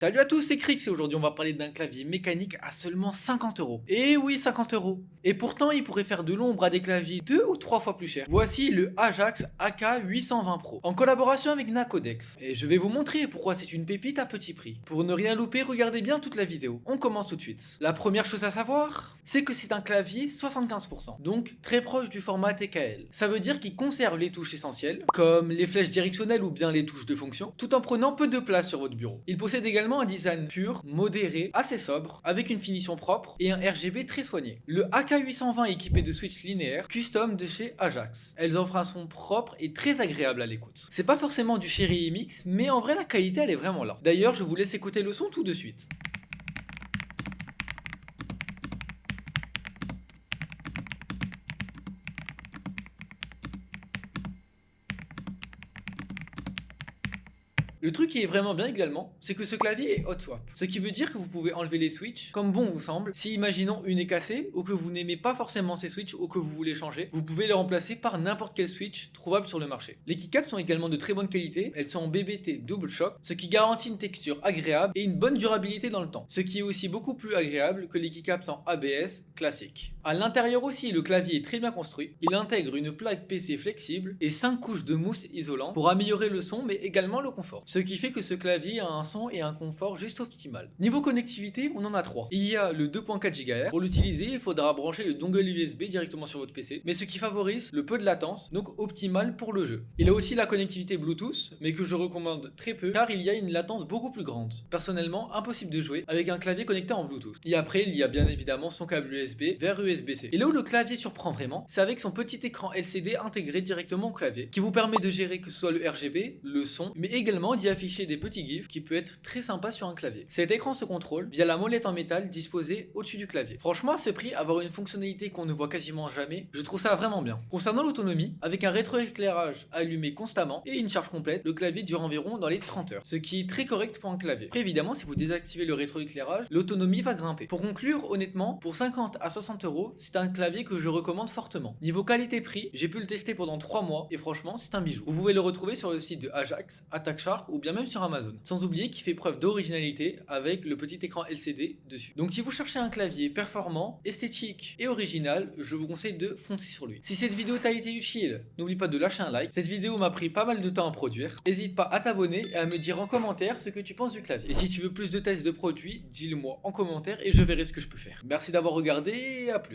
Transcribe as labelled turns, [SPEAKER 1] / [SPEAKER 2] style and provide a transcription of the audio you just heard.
[SPEAKER 1] Salut à tous, c'est Crix et aujourd'hui on va parler d'un clavier mécanique à seulement 50 euros. Et oui, 50 euros. Et pourtant, il pourrait faire de l'ombre à des claviers 2 ou 3 fois plus chers. Voici le Ajax AK820 Pro, en collaboration avec Nacodex. Et je vais vous montrer pourquoi c'est une pépite à petit prix. Pour ne rien louper, regardez bien toute la vidéo. On commence tout de suite. La première chose à savoir, c'est que c'est un clavier 75%, donc très proche du format TKL. Ça veut dire qu'il conserve les touches essentielles, comme les flèches directionnelles ou bien les touches de fonction, tout en prenant peu de place sur votre bureau. Il possède également un design pur, modéré, assez sobre, avec une finition propre et un RGB très soigné. Le AK820 est équipé de switch linéaires custom de chez Ajax. Elles offrent un son propre et très agréable à l'écoute. C'est pas forcément du Cherry MX, mais en vrai la qualité elle est vraiment là. D'ailleurs, je vous laisse écouter le son tout de suite. Le truc qui est vraiment bien également, c'est que ce clavier est hot swap. Ce qui veut dire que vous pouvez enlever les switches comme bon vous semble. Si imaginons une est cassée, ou que vous n'aimez pas forcément ces switches, ou que vous voulez changer, vous pouvez les remplacer par n'importe quel switch trouvable sur le marché. Les keycaps sont également de très bonne qualité, elles sont en BBT double choc, ce qui garantit une texture agréable et une bonne durabilité dans le temps. Ce qui est aussi beaucoup plus agréable que les keycaps en ABS classiques. À l'intérieur aussi, le clavier est très bien construit. Il intègre une plaque PC flexible et 5 couches de mousse isolante pour améliorer le son mais également le confort. Ce qui fait que ce clavier a un son et un confort juste optimal. Niveau connectivité, on en a 3. Il y a le 2.4 GHz. Pour l'utiliser, il faudra brancher le dongle USB directement sur votre PC, mais ce qui favorise le peu de latence, donc optimal pour le jeu. Il a aussi la connectivité Bluetooth, mais que je recommande très peu car il y a une latence beaucoup plus grande. Personnellement, impossible de jouer avec un clavier connecté en Bluetooth. Et après, il y a bien évidemment son câble USB vers USB-C. Et là où le clavier surprend vraiment, c'est avec son petit écran LCD intégré directement au clavier, qui vous permet de gérer que ce soit le RGB, le son, mais également d'y afficher des petits gifs qui peut être très sympa sur un clavier. Cet écran se contrôle via la molette en métal disposée au-dessus du clavier. Franchement, à ce prix, avoir une fonctionnalité qu'on ne voit quasiment jamais, je trouve ça vraiment bien. Concernant l'autonomie, avec un rétroéclairage allumé constamment et une charge complète, le clavier dure environ dans les 30 heures, ce qui est très correct pour un clavier. Après évidemment, si vous désactivez le rétroéclairage, l'autonomie va grimper. Pour conclure, honnêtement, pour 50 à 60 euros, c'est un clavier que je recommande fortement. Niveau qualité-prix, j'ai pu le tester pendant 3 mois et franchement, c'est un bijou. Vous pouvez le retrouver sur le site de Ajax, Attack Shark ou bien même sur Amazon. Sans oublier qu'il fait preuve d'originalité avec le petit écran LCD dessus. Donc si vous cherchez un clavier performant, esthétique et original, je vous conseille de foncer sur lui. Si cette vidéo t'a été utile, n'oublie pas de lâcher un like. Cette vidéo m'a pris pas mal de temps à produire. N'hésite pas à t'abonner et à me dire en commentaire ce que tu penses du clavier. Et si tu veux plus de tests de produits, dis-le moi en commentaire et je verrai ce que je peux faire. Merci d'avoir regardé et à plus.